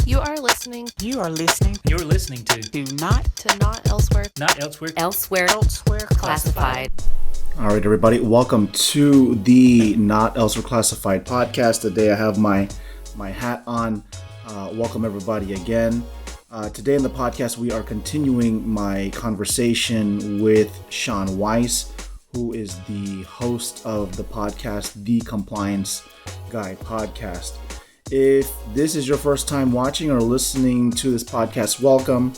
You are listening. You are listening. You're listening to Not Elsewhere. Not Elsewhere. Elsewhere Classified. All right, everybody, welcome to the Not Elsewhere Classified podcast. Today I have my hat on. Welcome everybody again. Today in the podcast we are continuing my conversation with Sean Weiss, who is the host of the podcast, The Compliance Guy Podcast. If this is your first time watching or listening to this podcast, welcome.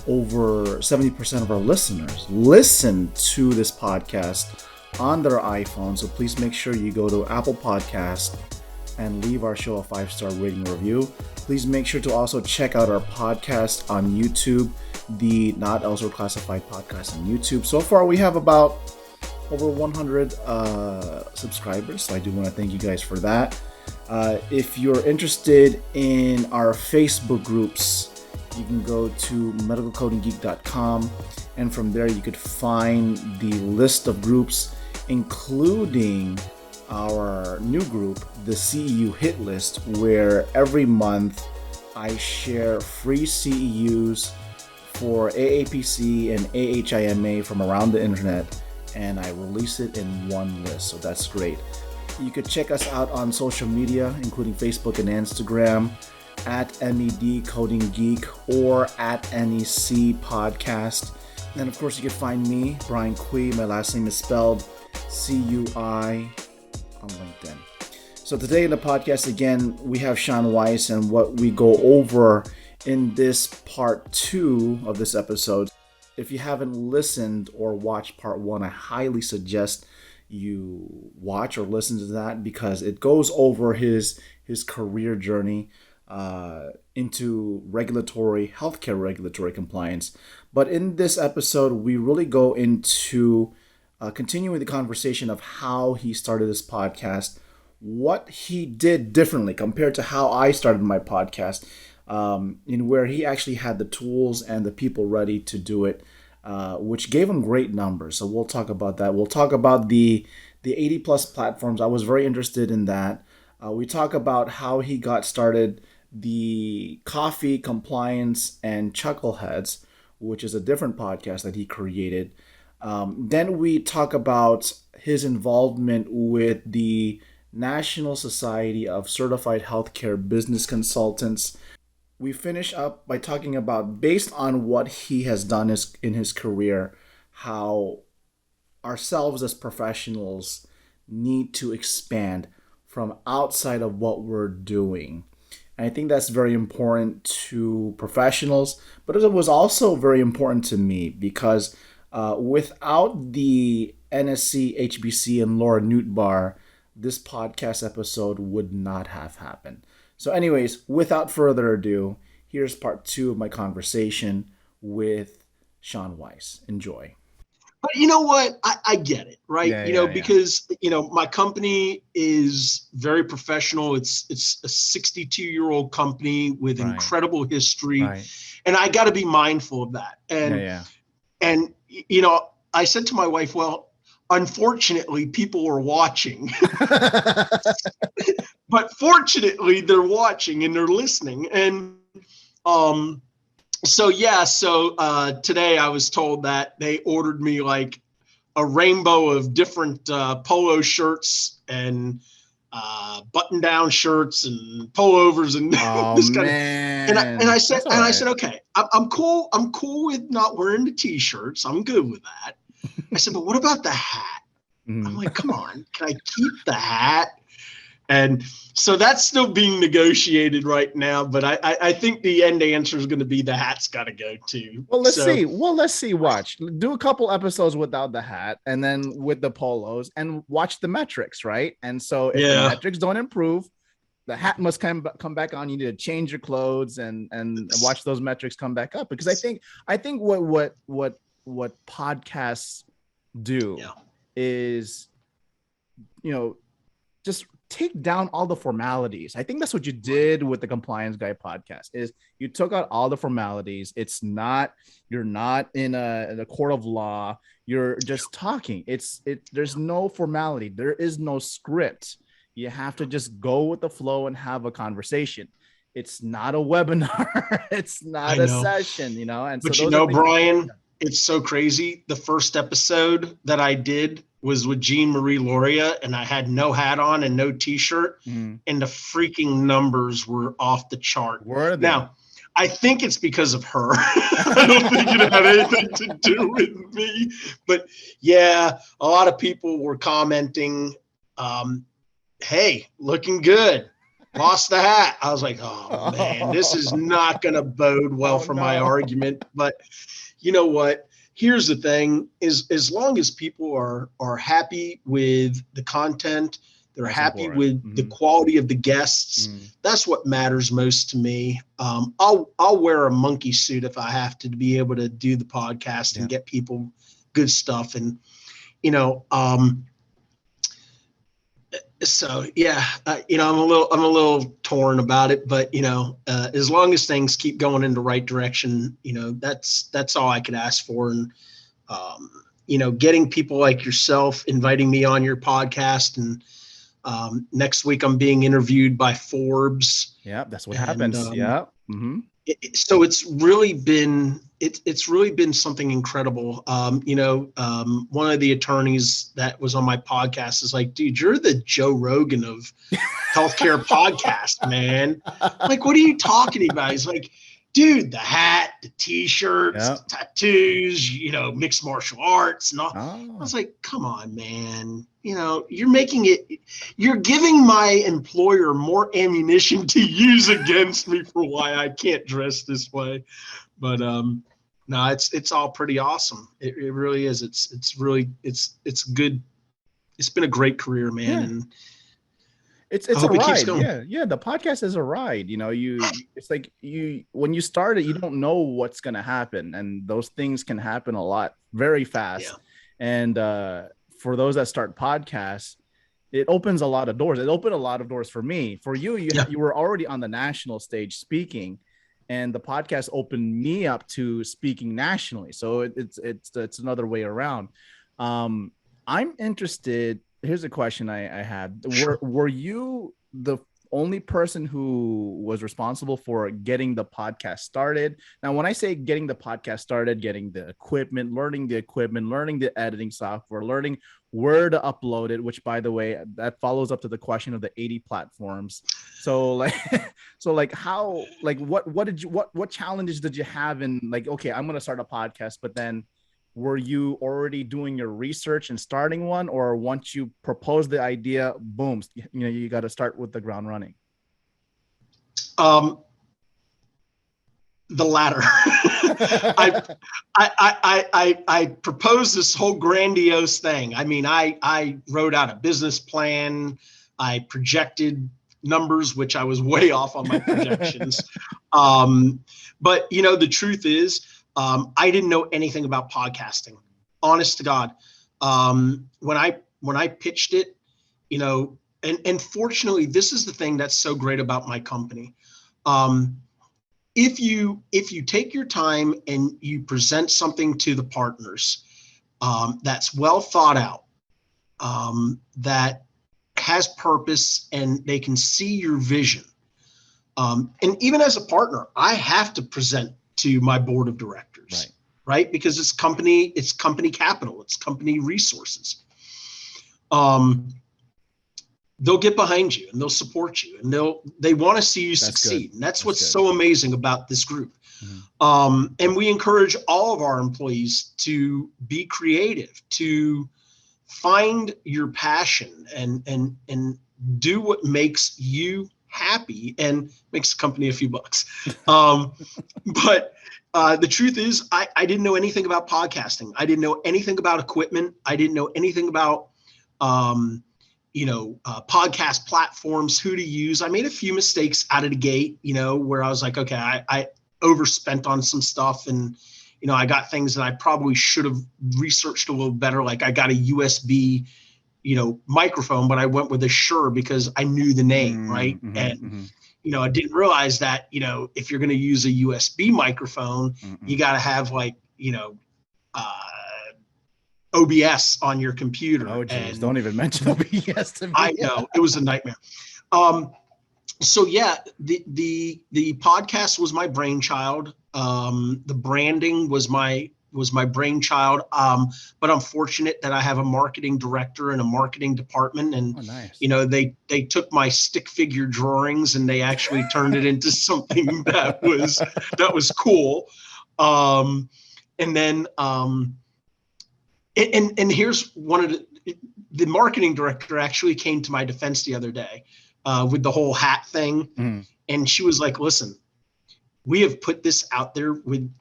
Over 70% of our listeners listen to this podcast on their iPhone, so please make sure you go to Apple Podcast and leave our show a 5-star rating review. Please make sure to also check out our podcast on YouTube, the Not Elsewhere Classified podcast on YouTube. So far we have about over 100 subscribers, so I do want to thank you guys for that. If you're interested in our Facebook groups, you can go to medicalcodinggeek.com, and from there you could find the list of groups, including our new group, the CEU Hit List, where every month I share free CEUs for AAPC and AHIMA from around the internet, and I release it in one list, so that's great. You could check us out on social media, including Facebook and Instagram, at MED Coding Geek or at NEC Podcast. And of course, you can find me, Brian Cui. My last name is spelled C-U-I on LinkedIn. So today in the podcast, again, we have Sean Weiss, and what we go over in this part 2 of this episode. If you haven't listened or watched part 1, I highly suggest you watch or listen to that, because it goes over his career journey into healthcare regulatory compliance. But in this episode, we really go into continuing the conversation of how he started this podcast, what he did differently compared to how I started my podcast, in where he actually had the tools and the people ready to do it, which gave him great numbers. So we'll talk about that. We'll talk about the 80 plus platforms. I was very interested in that. We talk about how he got started, the Coffee, Compliance, and Chuckleheads, which is a different podcast that he created. Then we talk about his involvement with the National Society of Certified Healthcare Business Consultants. We finish up by talking about, based on what he has done in his career, how ourselves as professionals need to expand from outside of what we're doing. And I think that's very important to professionals, but it was also very important to me, because without the NSC, HBC, and Laura Newtbar, this podcast episode would not have happened. So anyways, without further ado, here's part 2 of my conversation with Sean Weiss. Enjoy. But you know what? I get it, right? Because my company is very professional. It's a 62-year-old company with incredible history, and I got to be mindful of that. And I said to my wife, well, unfortunately, people are watching, but fortunately, they're watching and they're listening. And So today I was told that they ordered me like a rainbow of different polo shirts and button-down shirts and pullovers and this kind of. And I said, okay, I'm cool. I'm cool with not wearing the t-shirts. I'm good with that. I said, but what about the hat? I'm like, come on, can I keep the hat? And so that's still being negotiated right now, but I think the end answer is going to be the hat's got to go too. Well, let's see. Watch. Do a couple episodes without the hat, and then with the polos, and watch the metrics, right? And so if the metrics don't improve, the hat must come back on. You need to change your clothes and watch those metrics come back up. Because I think what podcasts do is, just take down all the formalities. I think that's what you did with the Compliance Guy podcast, is you took out all the formalities. You're not in a court of law. You're just talking. There's no formality. There is no script. You have to just go with the flow and have a conversation. it's not a webinar. It's I not a know. session, you know? And so But you those are know, things. Brian, it's so crazy. The first episode that I did was with Jean Marie Loria, and I had no hat on and no t-shirt, Mhm. and the freaking numbers were off the chart. Were they? Now, I think it's because of her. I don't think it had anything to do with me. But yeah, a lot of people were commenting, hey, looking good. Lost the hat. I was like, oh man, this is not going to bode well for my argument. But you know what? Here's the thing: is as long as people are happy with the content, they're That's happy important. with the quality of the guests. Mhm. That's what matters most to me. I'll wear a monkey suit if I have to be able to do the podcast and get people good stuff. And you know, so yeah, you know, I'm a little torn about it, but you know, as long as things keep going in the right direction, you know, that's all I could ask for. And you know, getting people like yourself inviting me on your podcast, and next week I'm being interviewed by Forbes. Yeah, that's what And, happens. Yeah. Mm-hmm. So it's really been something incredible. You know, one of the attorneys that was on my podcast is like, dude, you're the Joe Rogan of healthcare podcast, man. Like, what are you talking about? He's like, dude, the hat, the t-shirts, the tattoos, you know, mixed martial arts and all. I was like, come on, man. You know, you're giving my employer more ammunition to use against me for why I can't dress this way. But no, it's all pretty awesome. It really is. It's good. It's been a great career, man. Yeah. And it's a hope it keeps ride. going. Yeah. The podcast is a ride. You know, it's like when you start it, you don't know what's gonna happen, and those things can happen a lot very fast. Yeah. And for those that start podcasts, it opens a lot of doors. It opened a lot of doors for me. For you, you were already on the national stage speaking, and the podcast opened me up to speaking nationally. So it's another way around. I'm interested. Here's a question I had. Were you the only person who was responsible for getting the podcast started? Now, when I say getting the podcast started, getting the equipment, learning the editing software, learning where to upload it, which, by the way, that follows up to the question of the 80 platforms. So what challenges did you have in, like, okay, I'm going to start a podcast, but then were you already doing your research and starting one, or once you propose the idea, boom, you got to start with the ground running? The latter. I proposed this whole grandiose thing. I mean, I wrote out a business plan. I projected numbers, which I was way off on my projections. But you know, the truth is, I didn't know anything about podcasting, honest to God. When I pitched it, you know, and fortunately, this is the thing that's so great about my company. If you take your time and you present something to the partners, that's well thought out, that has purpose, and they can see your vision. And even as a partner, I have to present to my board of directors, right? Because it's company capital, it's company resources. They'll get behind you and they'll support you, and they want to see you succeed. And that's what's so amazing about this group. Mm-hmm. And we encourage all of our employees to be creative, to find your passion and do what makes you happy and makes the company a few bucks. But the truth is, I didn't know anything about podcasting. I didn't know anything about equipment. I didn't know anything about, podcast platforms, who to use. I made a few mistakes out of the gate, you know, where I was like, okay, I overspent on some stuff, and, you know, I got things that I probably should have researched a little better. Like I got a USB, microphone, but I went with a Shure because I knew the name, right? You know, I didn't realize that, if you're going to use a USB microphone, you got to have OBS on your computer. Oh, geez, don't even mention OBS to me. I know, it was a nightmare. So yeah, the podcast was my brainchild. The branding was my brainchild. But I'm fortunate that I have a marketing director and a marketing department, and Nice. they took my stick figure drawings and they actually turned it into something that was cool. And then and here's one of the marketing director actually came to my defense the other day with the whole hat thing. Mhm. And she was like, listen, we have put this out there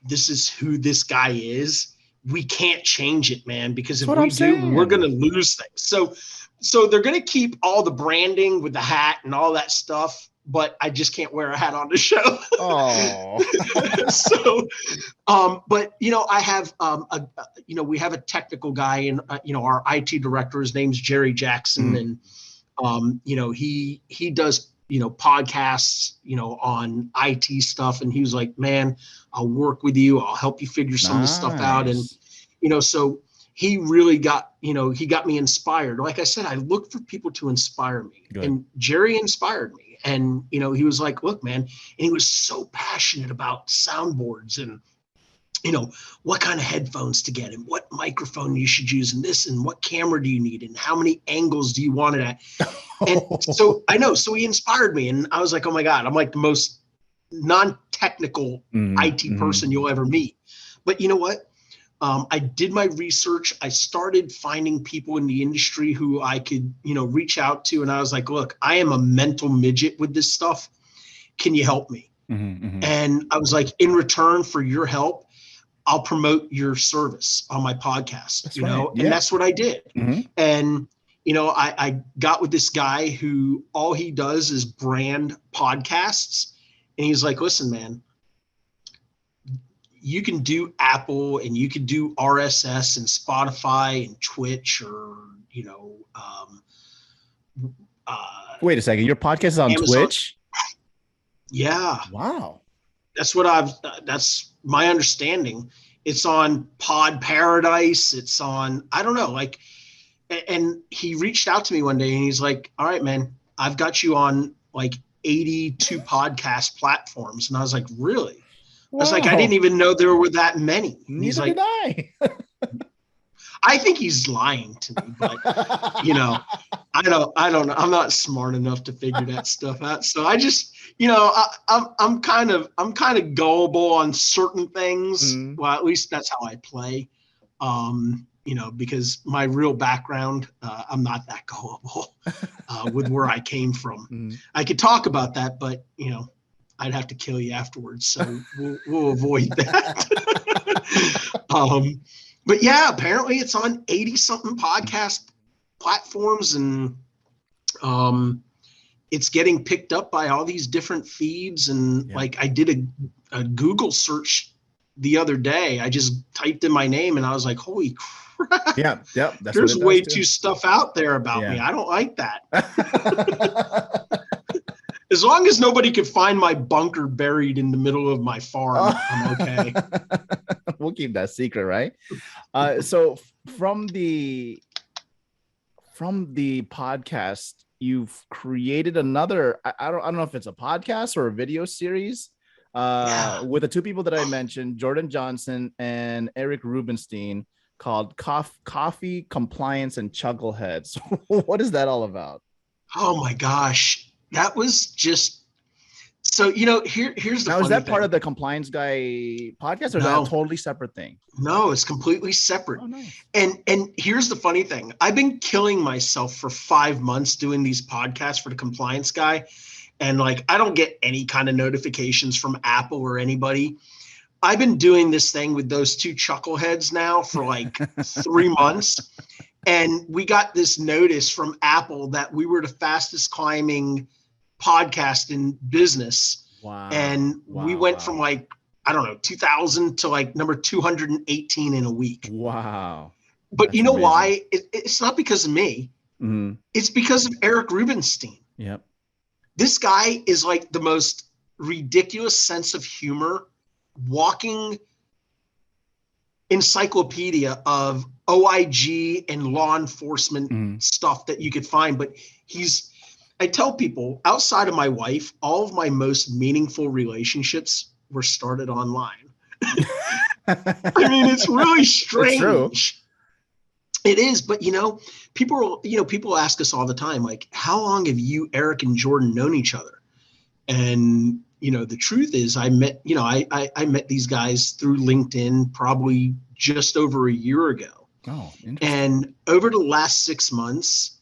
this is who this guy is. We can't change it, man, because That's if what we I'm do, saying. we're going to lose things. So they're going to keep all the branding with the hat and all that stuff, but I just can't wear a hat on the show. Oh. So, but I have, we have a technical guy and, our IT director, his name's Jerry Jackson. And, he does, podcasts, on IT stuff. And he was like, man, I'll work with you. I'll help you figure some of this stuff out. And, so he really got, he got me inspired. Like I said, I look for people to inspire me. Good. And Jerry inspired me. And, he was like, look, man, and he was so passionate about soundboards and, what kind of headphones to get and what microphone you should use and this and what camera do you need and how many angles do you want it at? And so I know, so he inspired me and I was like, oh my God, I'm like the most non-technical IT person you'll ever meet. But you know what? I did my research. I started finding people in the industry who I could, reach out to. And I was like, look, I am a mental midget with this stuff. Can you help me? And I was like, in return for your help, I'll promote your service on my podcast, That's and that's what I did. And, I got with this guy who all he does is brand podcasts. And he's like, listen, man, you can do Apple and you can do RSS and Spotify and Twitch or, Wait a second. Your podcast is on Amazon. Twitch? Yeah. Wow. That's my understanding. It's on Pod Paradise. It's on, I don't know, and he reached out to me one day and he's like, all right, man, I've got you on like 82 podcast platforms. And I was like, really? Wow. I was like, I didn't even know there were that many. And he's Neither like, did I. I think he's lying to me, but I don't know. I'm not smart enough to figure that stuff out. So I just, I'm kind of gullible on certain things. Well, at least that's how I play. Because my real background, I'm not that gullible with where I came from. I could talk about that, but I'd have to kill you afterwards. So we'll avoid that. But yeah, apparently it's on 80 something podcast platforms and it's getting picked up by all these different feeds. And like I did a Google search the other day. I just typed in my name and I was like, holy crap. Yeah. There's way too stuff out there about me. I don't like that. As long as nobody could find my bunker buried in the middle of my farm, I'm okay. We'll keep that secret, right? So from the podcast, you've created another. I don't know if it's a podcast or a video series with the two people that I mentioned, Jordan Johnson and Eric Rubenstein, called Coffee, Compliance, and Chucklehead. So what is that all about? Oh my gosh. That was just so, here's the now, is that thing. part of the Compliance Guy podcast or is that a totally separate thing? No, it's completely separate. Oh, nice. And here's the funny thing. I've been killing myself for 5 months doing these podcasts for the Compliance Guy. And I don't get any kind of notifications from Apple or anybody. I've been doing this thing with those two chuckleheads now for 3 months. And we got this notice from Apple that we were the fastest climbing podcast in business. Wow. And we went from 2000 to number 218 in a week. Wow. But That's you know amazing. why? It's not because of me. It's because of Eric Rubenstein. Yep. This guy is the most ridiculous sense of humor, walking encyclopedia of OIG and law enforcement stuff that you could find. But I tell people outside of my wife, all of my most meaningful relationships were started online. I mean, it's really strange. It is, but people ask us all the time, like, how long have you, Eric and Jordan, known each other? And the truth is, I met these guys through LinkedIn probably just over a year ago. Oh, interesting. And over the last 6 months,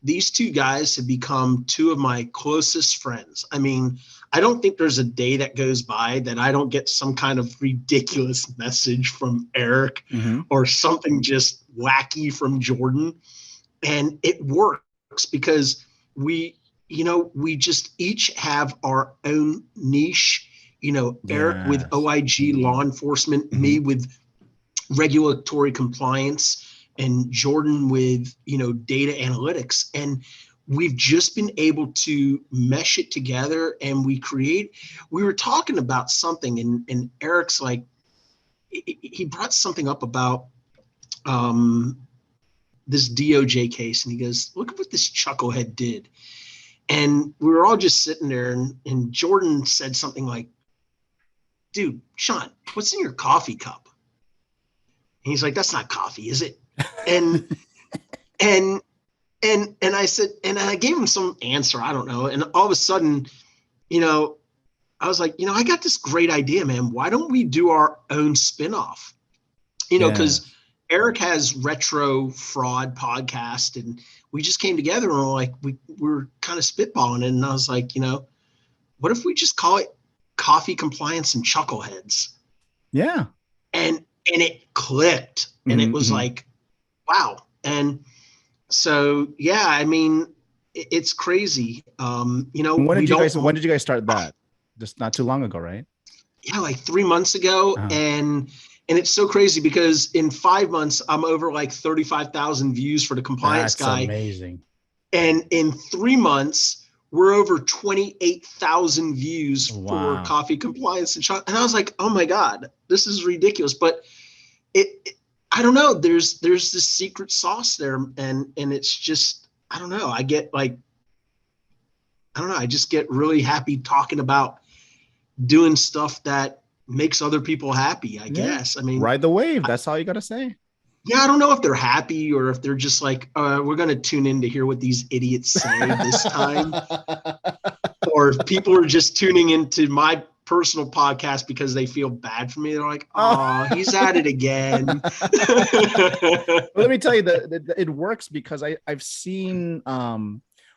these two guys have become two of my closest friends. I mean, I don't think there's a day that goes by that I don't get some kind of ridiculous message from Eric or something just wacky from Jordan. And it works because we just each have our own niche, Eric with OIG law enforcement, me with regulatory compliance, and Jordan with, data analytics. And we've just been able to mesh it together, and we were talking about something, and Eric's like, he brought something up about this DOJ case, and he goes, look at what this chucklehead did. And we were all just sitting there, and Jordan said something like, dude, Sean, what's in your coffee cup? And he's like, that's not coffee, is it? And I said, and I gave him some answer, I don't know. And all of a sudden, I was like, I got this great idea, man. Why don't we do our own spinoff? Because Eric has Retro Fraud podcast, and we just came together and we're kind of spitballing it. And I was like, what if we just call it Coffee Compliance and Chuckleheads? Yeah. And it clicked, and it was like, wow. And so, I mean, it's crazy. When did you guys start that? Just not too long ago, right? Yeah, like 3 months ago. And it's so crazy because in 5 months, I'm over like 35,000 views for the compliance guy. That's amazing. And in 3 months, we're over 28,000 views for Coffee Compliance and Chocolate. And I was like, oh my God, this is ridiculous. But I don't know. There's this secret sauce there, and it's just, I don't know. I just get really happy talking about doing stuff that makes other people happy, I guess. I mean, ride the wave. That's all you got to say. Yeah, I don't know if they're happy or if they're just like, we're going to tune in to hear what these idiots say this time. Or if people are just tuning into my personal podcast because they feel bad for me. They're like, oh, he's at it again. Well, let me tell you that it works because I've seen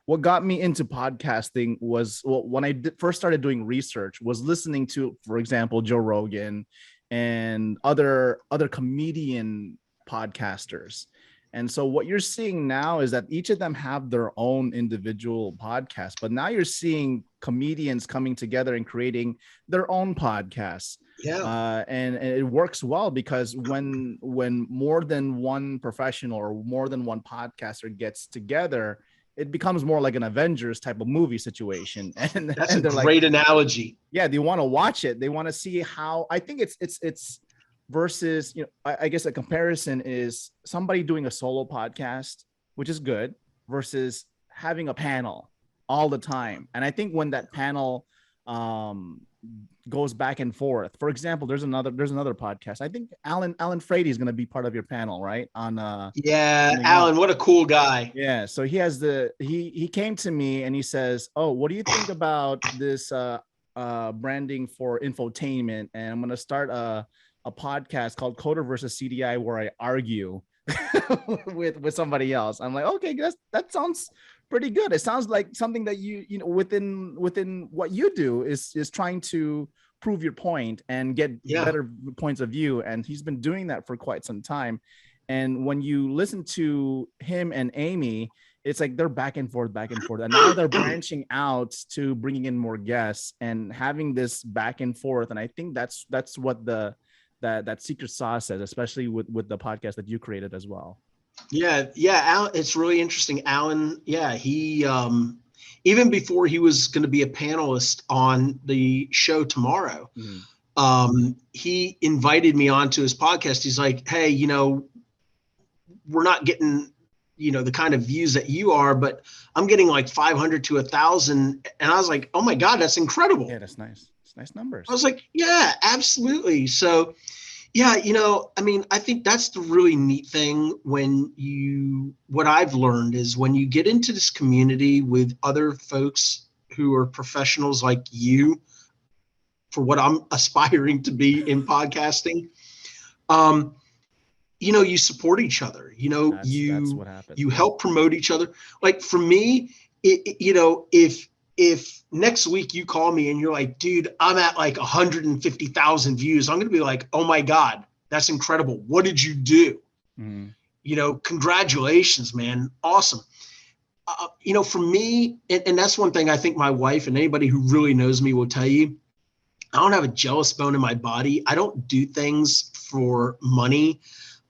what got me into podcasting was when I first started doing research was listening to, for example, Joe Rogan and other comedian podcasters. And so what you're seeing now is that each of them have their own individual podcast, but now you're seeing comedians coming together and creating their own podcasts. Yeah. And it works well because when more than one professional or more than one podcaster gets together, it becomes more like an Avengers type of movie situation. And that's a great analogy. Yeah, they want to watch it. They want to see how. I think it's versus, I guess a comparison is somebody doing a solo podcast, which is good, versus having a panel all the time. And I think when that panel goes back and forth, for example, there's another podcast. I think Alan Frady is going to be part of your panel, right? Alan, what a cool guy. Yeah. So he has he came to me and he says, oh, what do you think about this branding for infotainment? And I'm going to start a podcast called Coder versus CDI where I argue with somebody else. I'm like, okay, that sounds pretty good. It sounds like something that you within what you do is trying to prove your point and get better points of view. And he's been doing that for quite some time. And when you listen to him and Amy, it's like they're back and forth. And now they're branching out to bringing in more guests and having this back and forth. And I think that's what that secret sauce says, especially with the podcast that you created as well. Yeah. Alan, it's really interesting. Alan, he even before he was going to be a panelist on the show tomorrow, he invited me onto his podcast. He's like, hey, we're not getting the kind of views that you are, but I'm getting like 500 to 1,000. And I was like, oh my God, that's incredible. Yeah, that's nice. It's nice numbers. I was like, yeah, absolutely. So yeah, I think that's the really neat thing what I've learned is when you get into this community with other folks who are professionals like you, for what I'm aspiring to be in podcasting, you support each other, That's what happens. you help promote each other. Like for me, if next week you call me and you're like, dude, I'm at like 150,000 views, I'm going to be like, oh my God, that's incredible. What did you do? Congratulations, man. Awesome. For me, and that's one thing I think my wife and anybody who really knows me will tell you, I don't have a jealous bone in my body. I don't do things for money.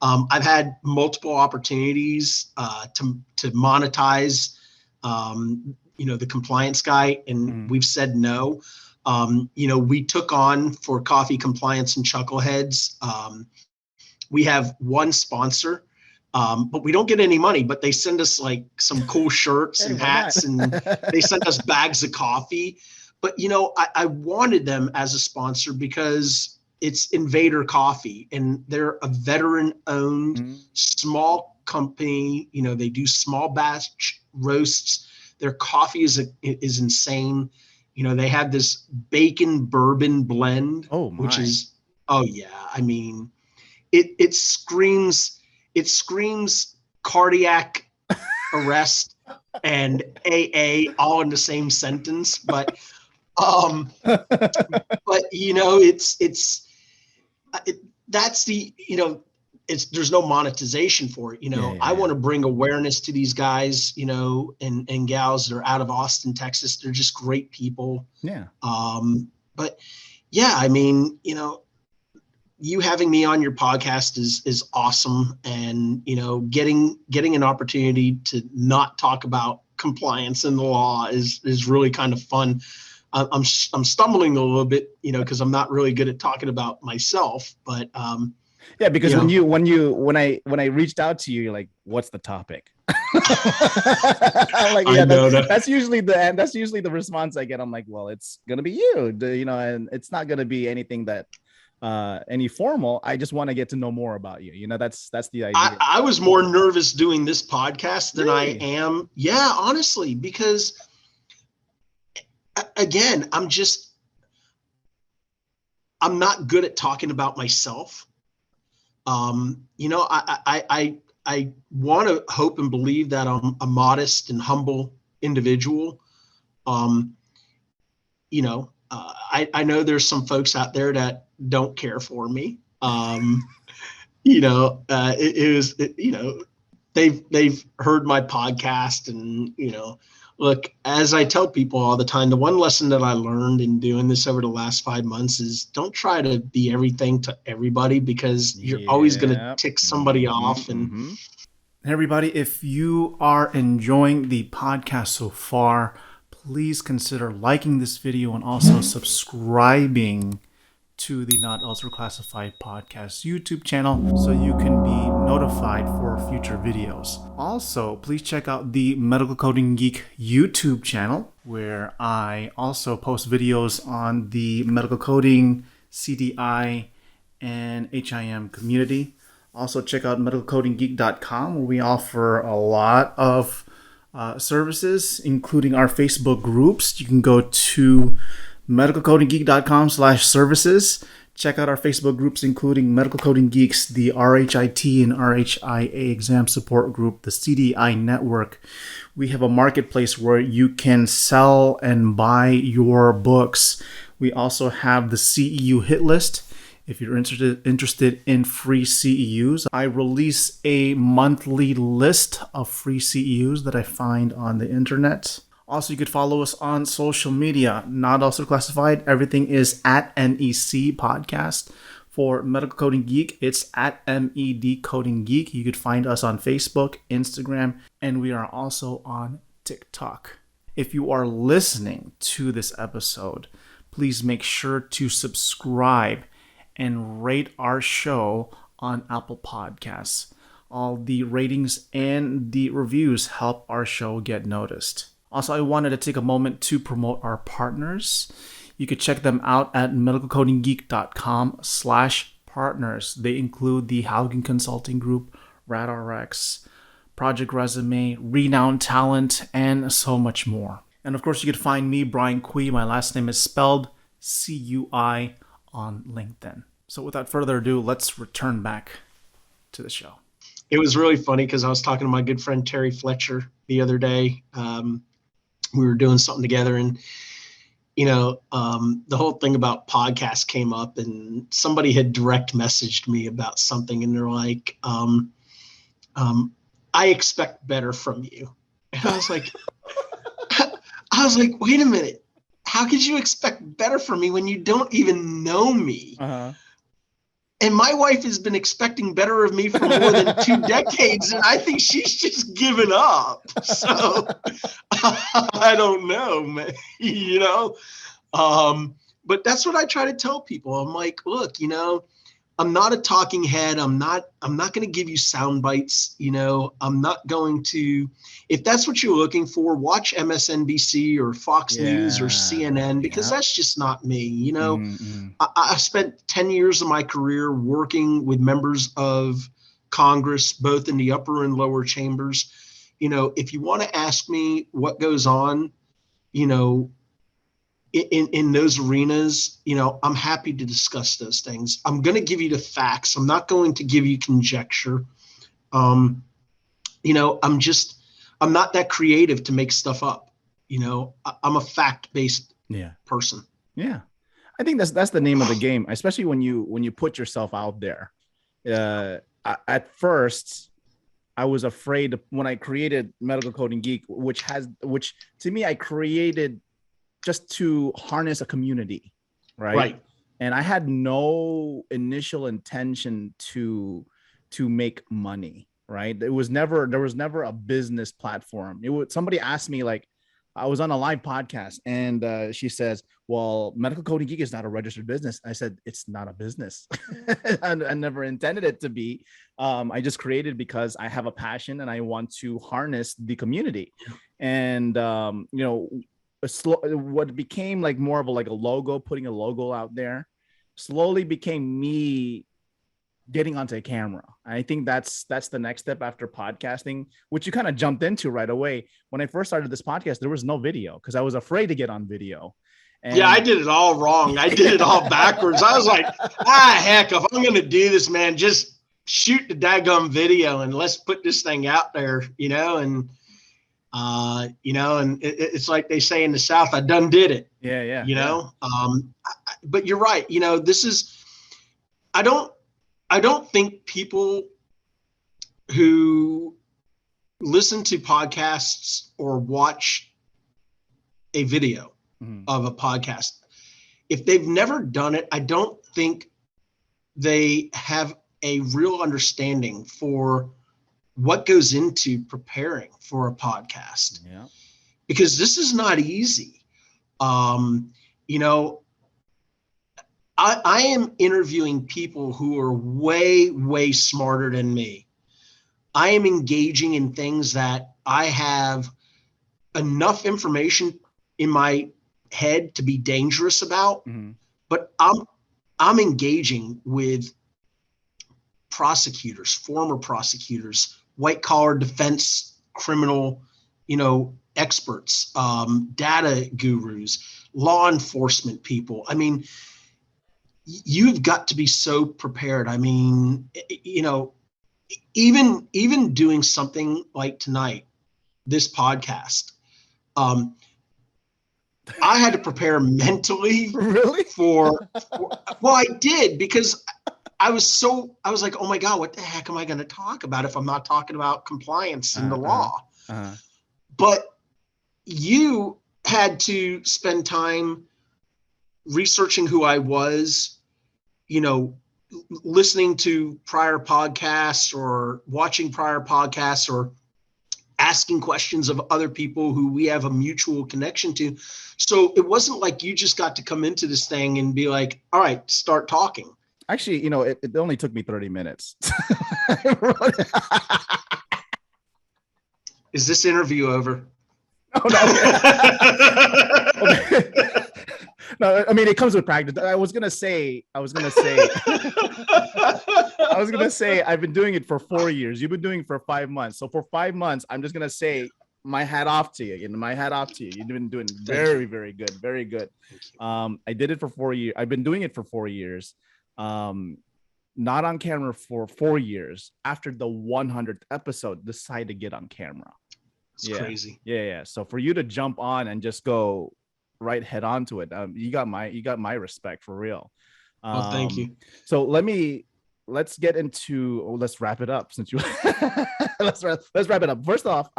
I've had multiple opportunities to monetize, the compliance guy, and we've said no. We took on for Coffee Compliance and Chuckleheads. We have one sponsor, but we don't get any money, but they send us like some cool shirts and hats, and they send us bags of coffee. But, I wanted them as a sponsor because it's Invader Coffee, and they're a veteran-owned small company. They do small batch roasts. Their coffee is insane. They have this bacon bourbon blend, which is, oh yeah. I mean, it screams cardiac arrest and AA all in the same sentence. But that's the, there's no monetization for it. I want to bring awareness to these guys, and gals that are out of Austin, Texas. They're just great people. Yeah. But yeah, I mean, you having me on your podcast is awesome. And, getting an opportunity to not talk about compliance and the law is really kind of fun. I'm stumbling a little bit, because I'm not really good at talking about myself, but yeah, because when I reached out to you, you're like, what's the topic? I'm like, yeah, that's usually the response I get. I'm like, well, it's gonna be you, and it's not gonna be anything that any formal. I just want to get to know more about you. That's the idea. I was more nervous doing this podcast than Really? I am. Yeah, honestly, because again, I'm not good at talking about myself. I want to hope and believe that I'm a modest and humble individual. I know there's some folks out there that don't care for me. They've heard my podcast, and, look, as I tell people all the time, the one lesson that I learned in doing this over the last 5 months is don't try to be everything to everybody, because you're always going to tick somebody off. And Hey everybody, if you are enjoying the podcast so far, please consider liking this video and also subscribing to the Not Elsewhere Classified podcast YouTube channel so you can be notified for future videos. Also, please check out the Medical Coding Geek YouTube channel, where I also post videos on the medical coding, CDI, and HIM community. Also, check out medicalcodinggeek.com, where we offer a lot of services, including our Facebook groups. You can go to medicalcodinggeek.com/services. Check out our Facebook groups, including Medical Coding Geeks, the RHIT and RHIA exam support group, the CDI network. We have a marketplace where you can sell and buy your books. We also have the CEU hit list. If you're interested in free CEUs, I release a monthly list of free CEUs that I find on the internet. Also, you could follow us on social media, Not Also Classified. Everything is at NEC Podcast. For Medical Coding Geek, it's at MED Coding Geek. You could find us on Facebook, Instagram, and we are also on TikTok. If you are listening to this episode, please make sure to subscribe and rate our show on Apple Podcasts. All the ratings and the reviews help our show get noticed. Also, I wanted to take a moment to promote our partners. You could check them out at medicalcodinggeek.com/partners. They include the Haugen Consulting Group, RadRx, Project Resume, Renowned Talent, and so much more. And of course, you could find me, Brian Cui. My last name is spelled Cui on LinkedIn. So without further ado, let's return back to the show. It was really funny because I was talking to my good friend Terry Fletcher the other day. We were doing something together, and the whole thing about podcasts came up, and somebody had direct messaged me about something, and they're like, I expect better from you. And I was like, wait a minute. How could you expect better from me when you don't even know me? Uh-huh. And my wife has been expecting better of me for more than 2 decades, and I think she's just given up. So I don't know, man. But that's what I try to tell people. I'm like, look, I'm not a talking head. I'm not going to give you sound bites. I'm not going to, if that's what you're looking for, watch MSNBC or Fox News or CNN, because that's just not me. I spent 10 years of my career working with members of Congress, both in the upper and lower chambers. If you want to ask me what goes on, in those arenas, I'm happy to discuss those things. I'm going to give you the facts. I'm not going to give you conjecture. I'm not that creative to make stuff up. I'm a fact-based person. Yeah. I think that's the name of the game, especially when you put yourself out there. At first, I was afraid when I created Medical Coding Geek, which to me I created just to harness a community, right? And I had no initial intention to make money, right? There was never a business platform. Somebody asked me, like, I was on a live podcast, and she says, well, Medical Coding Geek is not a registered business. I said, it's not a business. I never intended it to be. I just created because I have a passion and I want to harness the community. And, what became like more of a logo, putting a logo out there, slowly became me getting onto a camera. I think that's the next step after podcasting, which you kind of jumped into right away. When I first started this podcast, there was no video because I was afraid to get on video. And I did it all wrong. I did it all backwards. I was like, heck, if I'm going to do this, man, just shoot the daggum video and let's put this thing out there, and it's like they say in the South, I done did it. But you're right. This is, I don't think people who listen to podcasts or watch a video of a podcast, if they've never done it, I don't think they have a real understanding for what goes into preparing for a podcast. Because this is not easy. I am interviewing people who are way, way smarter than me. I am engaging in things that I have enough information in my head to be dangerous about, but I'm engaging with prosecutors, former prosecutors, white collar defense, criminal, experts, data gurus, law enforcement people. I mean, you've got to be so prepared. I mean, even doing something like tonight, this podcast, I had to prepare mentally. Really? Well, I did, because I was like, oh my God, what the heck am I going to talk about if I'm not talking about compliance and the law? But you had to spend time researching who I was, listening to prior podcasts or watching prior podcasts or asking questions of other people who we have a mutual connection to. So it wasn't like you just got to come into this thing and be like, all right, start talking. Actually, it only took me 30 minutes. Is this interview over? Oh, no. Okay. No, I mean, it comes with practice. I was gonna say, I've been doing it for 4 years. You've been doing it for 5 months. So for 5 months, I'm just gonna say my hat off to you. My hat off to you. You've been doing very, very good, very good. I did it for 4 years. I've been doing it for 4 years. Not on camera for 4 years. After the 100th episode, decided to get on camera. It's crazy. Yeah. So for you to jump on and just go right head on to it, you got my respect for real. Well, thank you. So let's get into. Let's wrap it up since you. let's wrap it up. First off,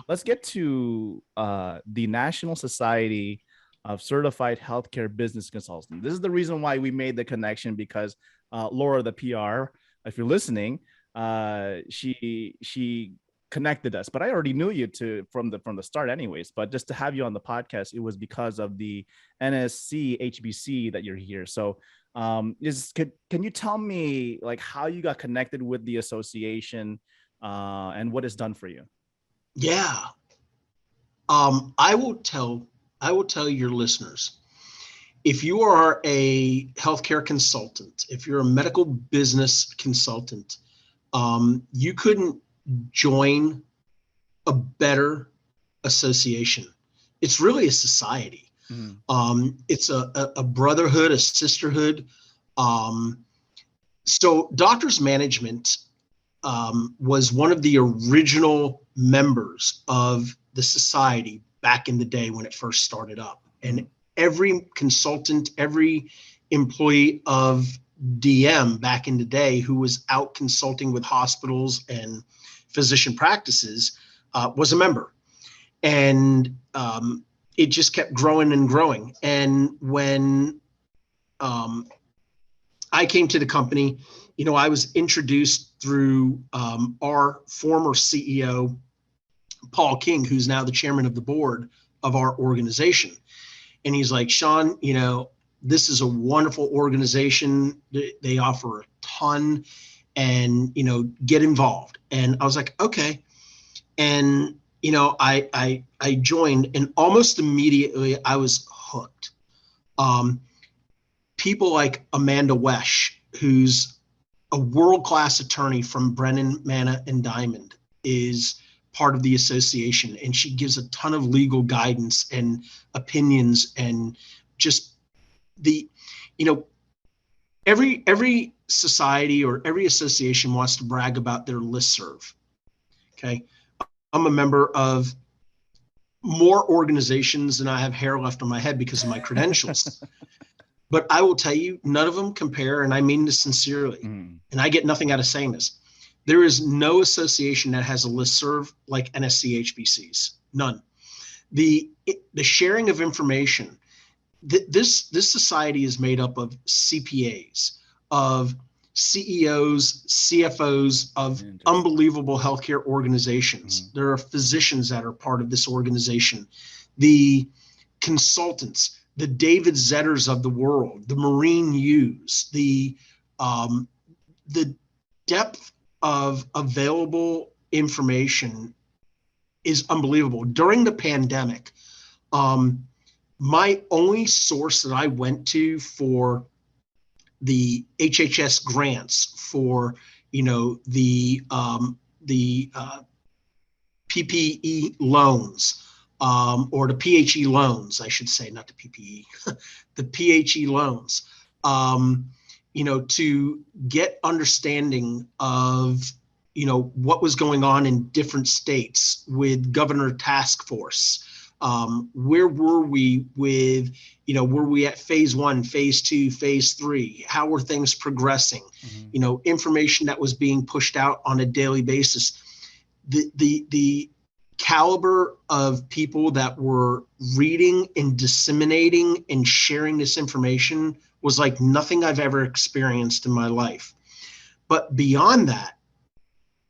let's get to the National Society of Certified Healthcare Business Consultants. This is the reason why we made the connection, because Laura, the PR, if you're listening, she connected us, but I already knew you from the start anyways, but just to have you on the podcast, it was because of the NSC HBC that you're here. So can you tell me like how you got connected with the association and what it's done for you? Yeah. I will tell your listeners, if you are a healthcare consultant, if you're a medical business consultant, you couldn't join a better association. It's really a society. It's a brotherhood, a sisterhood. So Doctors Management was one of the original members of the society back in the day when it first started up. And every consultant, every employee of DM back in the day who was out consulting with hospitals and physician practices was a member. And it just kept growing and growing. And when I came to the company, I was introduced through our former CEO, Paul King, who's now the chairman of the board of our organization. And he's like, Sean, this is a wonderful organization. They offer a ton, and, get involved. And I was like, okay. And, I joined, and almost immediately I was hooked. People like Amanda Wesh, who's a world-class attorney from Brennan, Manna, and Diamond, is part of the association, and she gives a ton of legal guidance and opinions, and just every society or every association wants to brag about their listserv. Okay. I'm a member of more organizations than I have hair left on my head because of my credentials. But I will tell you, none of them compare, and I mean this sincerely, and I get nothing out of saying this. There is no association that has a listserv like NSC HBC's. None. The sharing of information, this society is made up of CPAs, of CEOs, CFOs of unbelievable healthcare organizations. There are physicians that are part of this organization, the consultants, the David Zetters of the world, the Marine U's, the depth of available information is unbelievable. During the pandemic, my only source that I went to for the HHS grants, for the PPE loans, or the PHE loans, I should say, not the PPE, the PHE loans, to get understanding of what was going on in different states with Governor Task Force. Where were we with, were we at phase 1, phase 2, phase 3? How were things progressing? Information that was being pushed out on a daily basis. The caliber of people that were reading and disseminating and sharing this information was like nothing I've ever experienced in my life. But beyond that,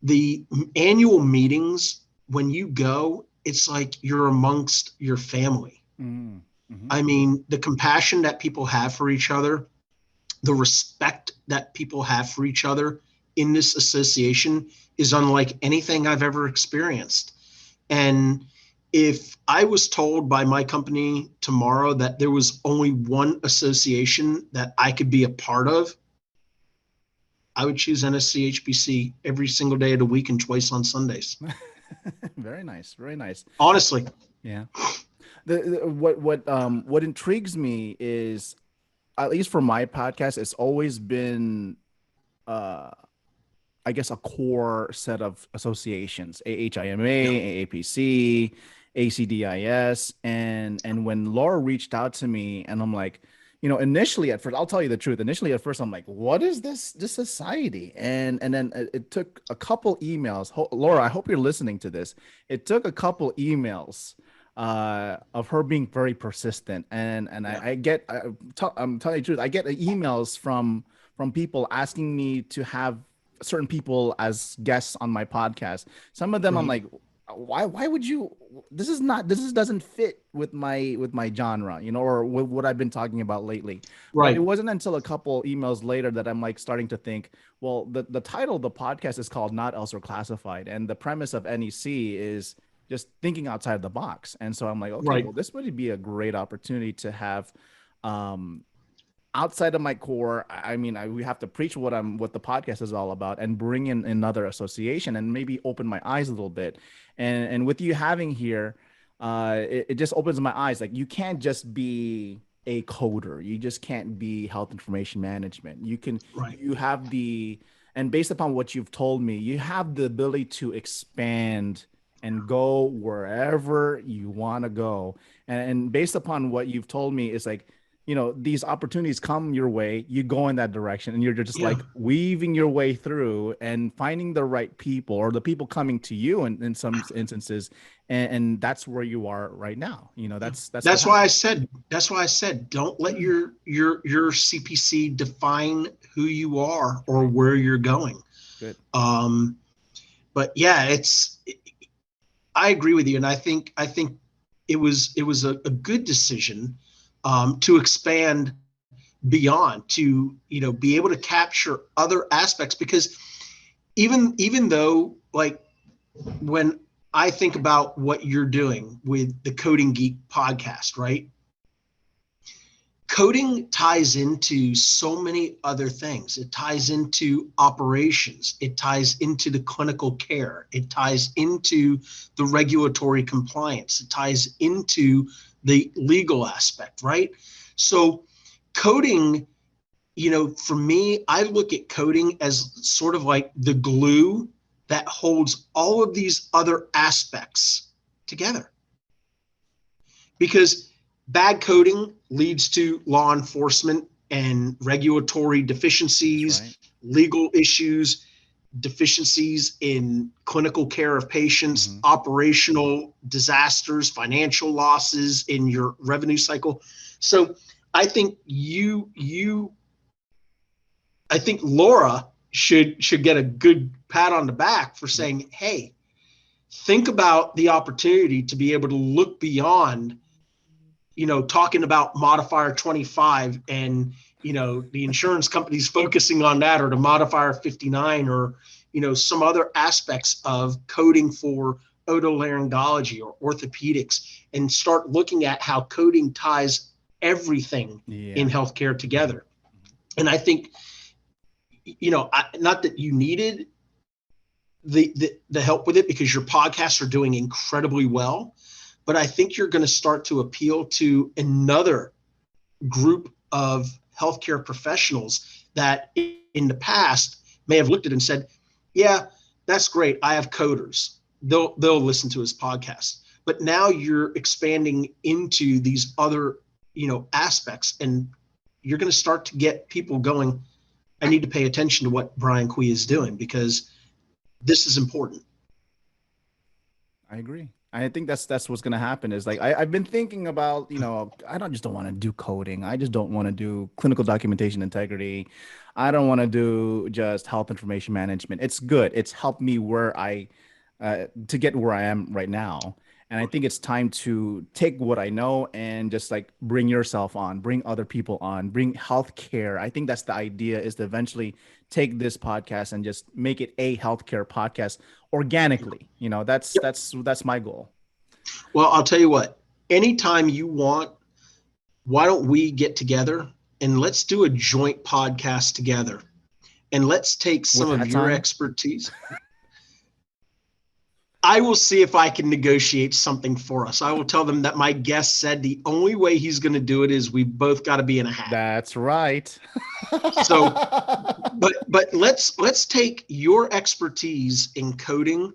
the annual meetings, when you go, it's like you're amongst your family. I mean, the compassion that people have for each other, the respect that people have for each other in this association is unlike anything I've ever experienced. And if I was told by my company tomorrow that there was only one association that I could be a part of, I would choose NSC HBC every single day of the week and twice on Sundays. Very nice. Very nice. Honestly. Yeah. What intrigues me is, at least for my podcast, it's always been, I guess, a core set of associations: AHIMA, AAPC, ACDIS, and when Laura reached out to me, and I'm like, initially at first, I'll tell you the truth. Initially at first, I'm like, what is this society? And then it took a couple emails. Laura, I hope you're listening to this. It took a couple emails of her being very persistent, and I'm telling you the truth. I get emails from people asking me to have certain people as guests on my podcast. Some of them, I'm like, why would you? This doesn't fit with my genre, or with what I've been talking about lately. Right. But it wasn't until a couple emails later that I'm like starting to think, well, the title of the podcast is called Not Elsewhere Classified, and the premise of NEC is just thinking outside the box. And so I'm like, okay, well, this would be a great opportunity to have, outside of my core. I mean, we have to preach what the podcast is all about, and bring in another association and maybe open my eyes a little bit. And with you having here, it just opens my eyes. Like, you can't just be a coder. You just can't be health information management. You have and based upon what you've told me, you have the ability to expand and go wherever you want to go. And based upon what you've told me, is like, these opportunities come your way, you go in that direction, and you're just like weaving your way through and finding the right people, or the people coming to you in some instances. And that's where you are right now. That's why I said, don't let your CPC define who you are or where you're going. Good. But yeah, I agree with you. And I think it was a good decision to expand beyond, to be able to capture other aspects, because even though, like, when I think about what you're doing with the Coding Geek podcast, right? Coding ties into so many other things. It ties into operations. It ties into the clinical care. It ties into the regulatory compliance. It ties into the legal aspect, right? So coding, for me, I look at coding as sort of like the glue that holds all of these other aspects together. Because bad coding leads to law enforcement and regulatory deficiencies, legal issues, deficiencies in clinical care of patients, operational disasters, financial losses in your revenue cycle. So I think I think Laura should get a good pat on the back for saying, hey, think about the opportunity to be able to look beyond, talking about modifier 25 and, the insurance companies focusing on that, or the modifier 59, or, some other aspects of coding for otolaryngology or orthopedics, and start looking at how coding ties everything in healthcare together. And I think, not that you needed the help with it, because your podcasts are doing incredibly well, but I think you're going to start to appeal to another group of healthcare professionals that in the past may have looked at it and said, yeah, that's great, I have coders, they'll listen to his podcast. But now you're expanding into these other, aspects, and you're going to start to get people going, I need to pay attention to what Brian Quee is doing, because this is important. I agree. I think that's what's going to happen. Is like, I've been thinking about, I don't want to do coding. I just don't want to do clinical documentation integrity. I don't want to do just health information management. It's good. It's helped me to get where I am right now. And I think it's time to take what I know and just like bring yourself on, bring other people on, bring healthcare. I think that's the idea, is to eventually take this podcast and just make it a healthcare podcast organically. You know, Yep. that's my goal. Well, I'll tell you what, anytime you want, why don't we get together and let's do a joint podcast together, and let's take some With of hats your on? expertise. I will see if I can negotiate something for us. I will tell them that my guest said the only way he's going to do it is we both got to be in a hat. That's right. So, but let's take your expertise in coding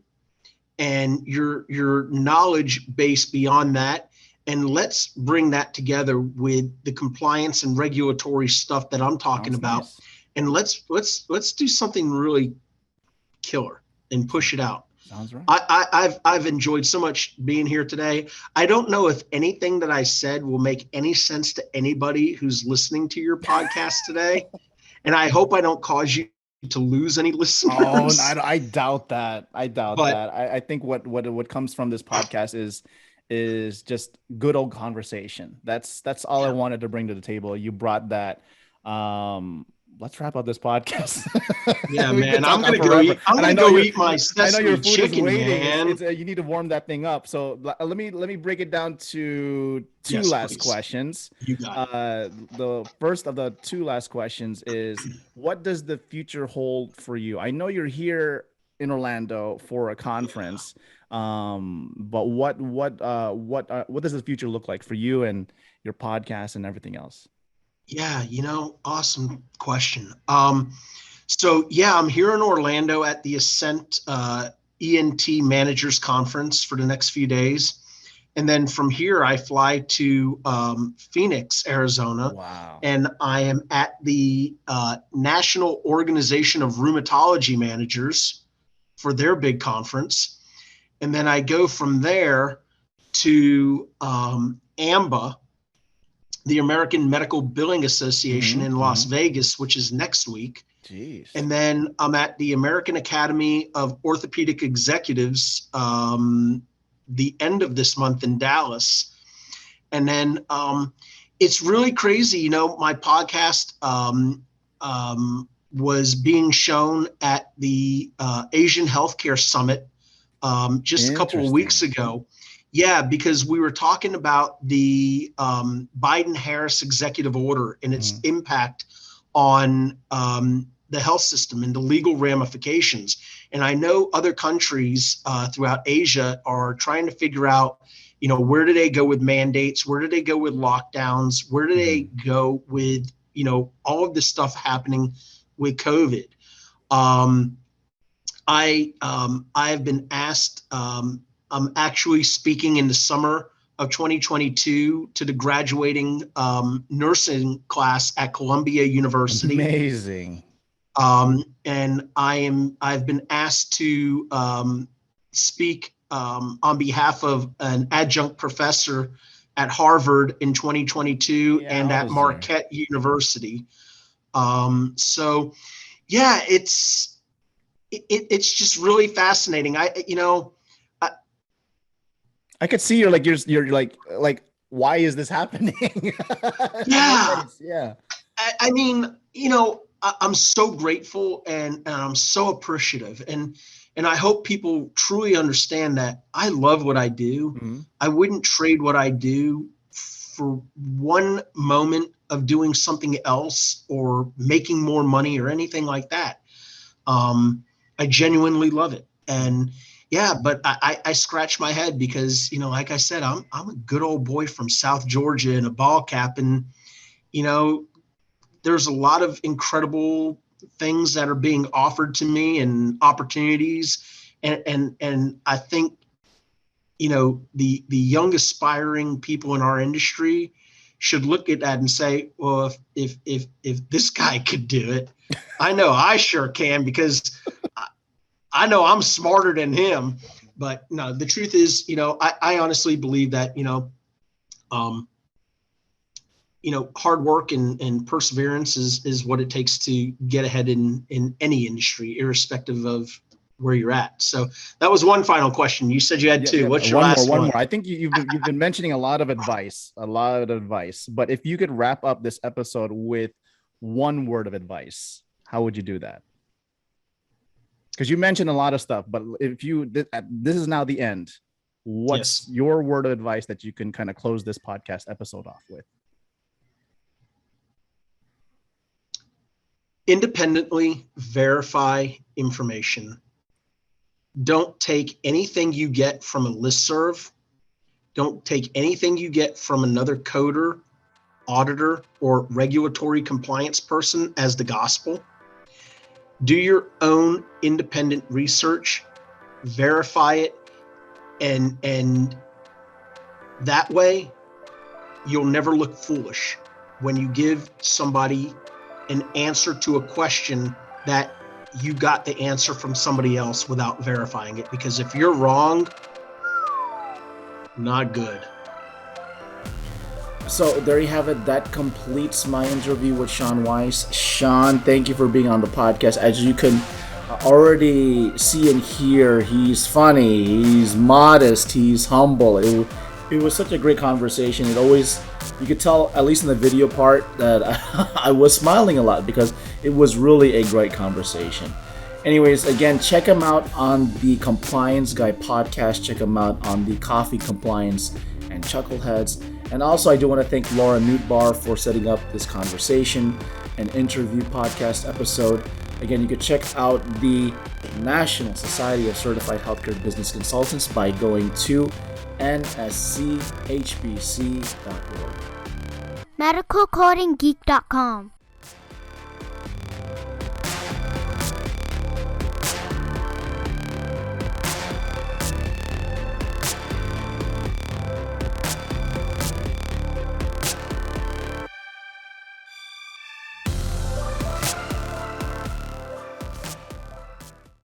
and your knowledge base beyond that, and let's bring that together with the compliance and regulatory stuff that I'm talking Sounds about, nice. and let's do something really killer and push it out. Sounds right. I've enjoyed so much being here today. I don't know if anything that I said will make any sense to anybody who's listening to your podcast today, and I hope I don't cause you to lose any listeners. Oh, I doubt that. I doubt But- that. I think what comes from this podcast is just good old conversation. That's all I wanted to bring to the table. You brought that. Let's wrap up this podcast. Yeah, We man. could talk I'm gonna on go forever. eat. I'm And I gonna know go your- eat my I know sesame your food chicken, is waiting. man. You need to warm that thing up. So let me break it down to two Yes, last please. questions. You got it. The first of the two last questions is, what does the future hold for you? I know you're here in Orlando for a conference, but what does the future look like for you and your podcast and everything else? Yeah, awesome question. So yeah, I'm here in Orlando at the Ascent ENT Managers Conference for the next few days. And then from here, I fly to Phoenix, Arizona. Wow. And I am at the National Organization of Rheumatology Managers for their big conference. And then I go from there to AMBA, the American Medical Billing Association in Las Vegas, which is next week. Jeez. And then I'm at the American Academy of Orthopedic Executives the end of this month in Dallas. And then it's really crazy. My podcast was being shown at the Asian Healthcare Summit just a couple of weeks ago. Yeah, because we were talking about the Biden-Harris executive order and its impact on the health system and the legal ramifications. And I know other countries throughout Asia are trying to figure out, where do they go with mandates? Where do they go with lockdowns? Where do they go with, all of this stuff happening with COVID? I've been asked, I'm actually speaking in the summer of 2022 to the graduating nursing class at Columbia University. Amazing. And I've been asked to speak on behalf of an adjunct professor at Harvard in 2022 and at Marquette University. So yeah, it's just really fascinating. I could see you're like, why is this happening? Yeah. Yeah. I mean, I'm so grateful and I'm so appreciative. And I hope people truly understand that I love what I do. I wouldn't trade what I do for one moment of doing something else or making more money or anything like that. I genuinely love it. And yeah, but I scratch my head because, like I said, I'm a good old boy from South Georgia in a ball cap. And, there's a lot of incredible things that are being offered to me and opportunities. And I think, the young aspiring people in our industry should look at that and say, well, if this guy could do it, I know I sure can, because I know I'm smarter than him. But no, the truth is, I honestly believe that, hard work and perseverance is what it takes to get ahead in any industry, irrespective of where you're at. So that was one final question. You said you had two. What's your last one? One more. I think you've been mentioning a lot of advice. But if you could wrap up this episode with one word of advice, how would you do that? Because you mentioned a lot of stuff, but if this is now the end, what's your word of advice that you can kind of close this podcast episode off with? Independently verify information. Don't take anything you get from a listserv. Don't take anything you get from another coder, auditor, or regulatory compliance person as the gospel. Do your own independent research, verify it, and that way you'll never look foolish when you give somebody an answer to a question that you got the answer from somebody else without verifying it. Because if you're wrong, not good. So there you have it. That completes my interview with Sean Weiss. Sean, thank you for being on the podcast. As you can already see and hear, he's funny, he's modest, he's humble. It was such a great conversation. You could tell, at least in the video part, that I was smiling a lot because it was really a great conversation. Anyways, again, check him out on the Compliance Guy podcast. Check him out on the Coffee Compliance and Chuckleheads. And also, I do want to thank Laura Newtbar for setting up this conversation and interview podcast episode. Again, you can check out the National Society of Certified Healthcare Business Consultants by going to nschbc.org. medicalcodinggeek.com